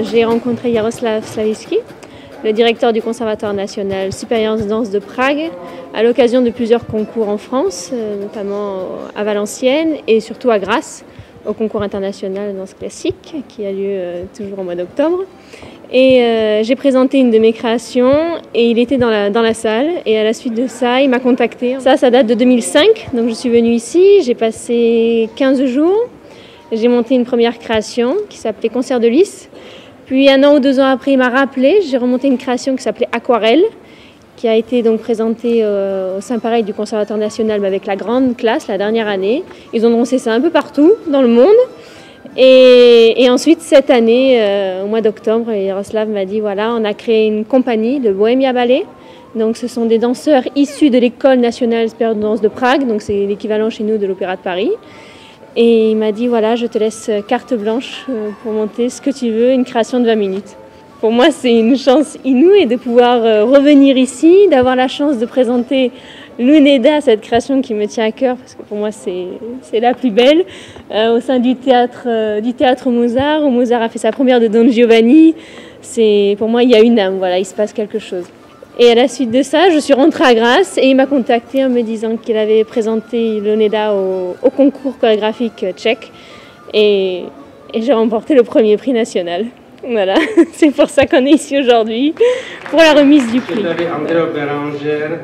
j'ai rencontré Jaroslav Slavický, le directeur du Conservatoire national supérieur de danse de Prague, à l'occasion de plusieurs concours en France, notamment à Valenciennes et surtout à Grasse, au concours international de danse classique qui a lieu toujours au mois d'octobre. Et j'ai présenté une de mes créations et il était dans la salle, et à la suite de ça, il m'a contacté. Ça date de 2005, donc je suis venue ici, j'ai passé 15 jours, j'ai monté une première création qui s'appelait Concert de Lys. Puis 1 an ou 2 ans après, il m'a rappelé, j'ai remonté une création qui s'appelait Aquarelle, qui a été donc présentée au sein pareil du Conservatoire national, mais avec la grande classe la dernière année. Ils ont dansé ça un peu partout dans le monde. Et ensuite, cette année, au mois d'octobre, Jaroslav m'a dit, voilà, on a créé une compagnie, le Bohemia Ballet. Donc ce sont des danseurs issus de l'École nationale supérieure de danse de Prague, donc c'est l'équivalent chez nous de l'Opéra de Paris. Et il m'a dit, voilà, je te laisse carte blanche pour monter ce que tu veux, une création de 20 minutes. Pour moi, c'est une chance inouïe de pouvoir revenir ici, d'avoir la chance de présenter l'Uneda, cette création qui me tient à cœur, parce que pour moi, c'est la plus belle, au sein du théâtre Mozart, où Mozart a fait sa première de Don Giovanni. Pour moi, il y a une âme, voilà, il se passe quelque chose. Et à la suite de ça, je suis rentrée à Grasse et il m'a contacté en me disant qu'il avait présenté l'Uneda au concours chorégraphique tchèque et j'ai remporté le premier prix national. Voilà, c'est pour ça qu'on est ici aujourd'hui, pour la remise du prix. Tady Andrea Beranger,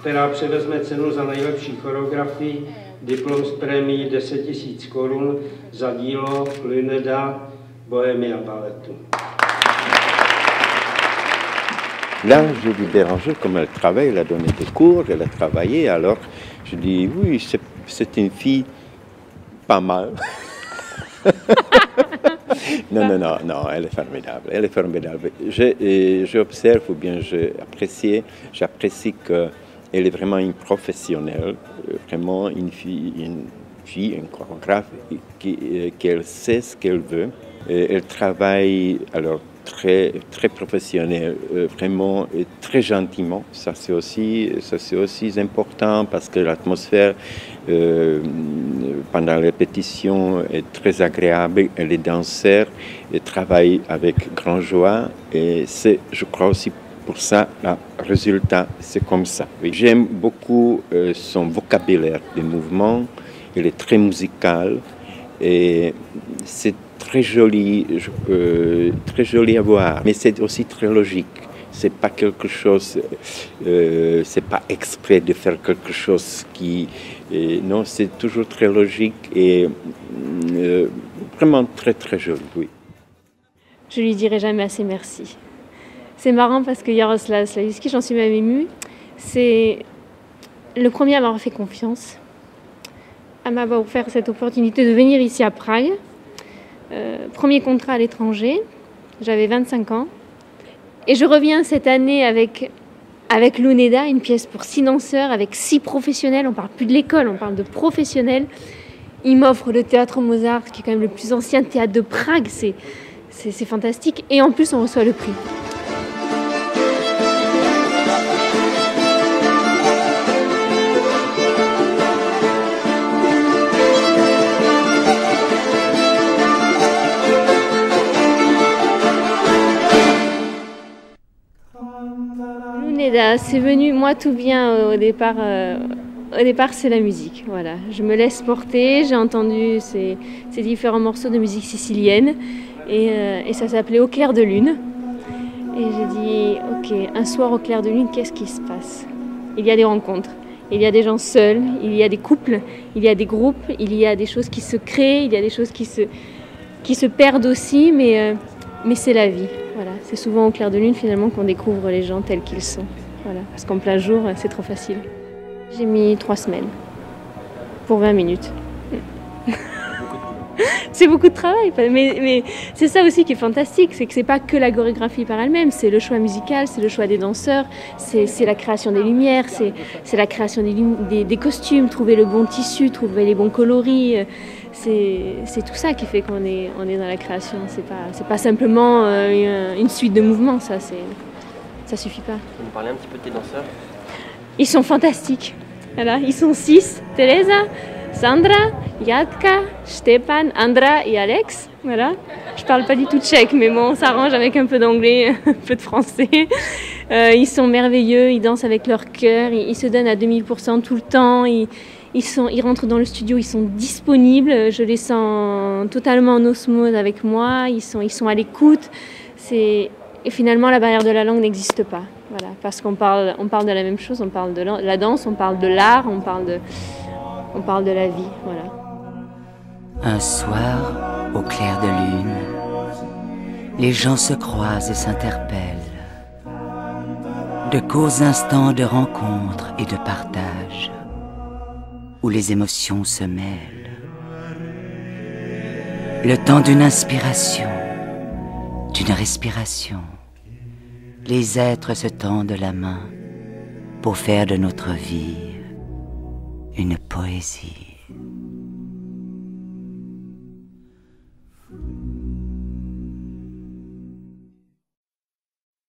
která převezme cenu za nejlepší choreografii, diplom s prémií 10 000 korun za dílo l'Uneda Bohemia Balletu. Là, je dis Béranger, comme elle travaille, elle a donné des cours, elle a travaillé, alors je dis oui, c'est une fille pas mal. Non, elle est formidable, elle est formidable. J'observe ou bien j'apprécie qu'elle est vraiment une professionnelle, vraiment une fille, une chorégraphe, qu'elle sait ce qu'elle veut. Elle travaille alors très professionnel, vraiment et très gentiment. Ça c'est aussi important parce que l'atmosphère pendant les répétitions est très agréable et les danseurs travaillent avec grande joie et c'est, je crois aussi pour ça, le résultat c'est comme ça. J'aime beaucoup son vocabulaire de mouvement, il est très musical et c'est très joli à voir, mais c'est aussi très logique. C'est pas quelque chose, c'est pas exprès de faire quelque chose qui, non, c'est toujours très logique et vraiment très joli, oui. Je lui dirai jamais assez merci. C'est marrant parce que Jaroslav Slavický, j'en suis même émue, c'est le premier à m'avoir fait confiance, à m'avoir offert cette opportunité de venir ici à Prague. Premier contrat à l'étranger, j'avais 25 ans. Et je reviens cette année avec l'Uneda, une pièce pour 6 danseurs, avec 6 professionnels. On ne parle plus de l'école, on parle de professionnels. Il m'offre le théâtre Mozart, qui est quand même le plus ancien théâtre de Prague. C'est fantastique. Et en plus, on reçoit le prix. C'est venu, moi tout bien au départ c'est la musique, voilà. Je me laisse porter, j'ai entendu ces différents morceaux de musique sicilienne et ça s'appelait Au clair de lune. Et j'ai dit, ok, un soir au clair de lune, qu'est-ce qui se passe? Il y a des rencontres, il y a des gens seuls, il y a des couples, il y a des groupes, il y a des choses qui se créent, il y a des choses qui se perdent aussi, mais c'est la vie. Voilà. C'est souvent au clair de lune finalement qu'on découvre les gens tels qu'ils sont. Voilà. Parce qu'en plein jour, c'est trop facile. J'ai mis 3 semaines pour 20 minutes. C'est beaucoup de travail, mais c'est ça aussi qui est fantastique, c'est que c'est pas que la chorégraphie par elle-même, c'est le choix musical, c'est le choix des danseurs, c'est la création des lumières, c'est la création des costumes, trouver le bon tissu, trouver les bons coloris. C'est tout ça qui fait qu'on est dans la création. C'est pas simplement une suite de mouvements, ça suffit pas. Vous nous parlez un petit peu de tes danseurs? Ils sont fantastiques. Voilà, ils sont 6, Teresa, Sandra, Jatka, Stepan, Andra et Alex. Voilà. Je parle pas du tout tchèque, mais bon, on s'arrange avec un peu d'anglais, un peu de français. Ils sont merveilleux, ils dansent avec leur cœur, ils se donnent à 2000% tout le temps. Ils rentrent dans le studio, ils sont disponibles. Je les sens totalement en osmose avec moi. Ils sont à l'écoute. Et finalement, la barrière de la langue n'existe pas. Voilà, parce qu'on parle de la même chose. On parle de la danse, on parle de l'art, on parle de la vie. Voilà. Un soir, au clair de lune, les gens se croisent et s'interpellent. De courts instants de rencontre et de partage, où les émotions se mêlent. Le temps d'une inspiration, d'une respiration. Les êtres se tendent la main pour faire de notre vie une poésie.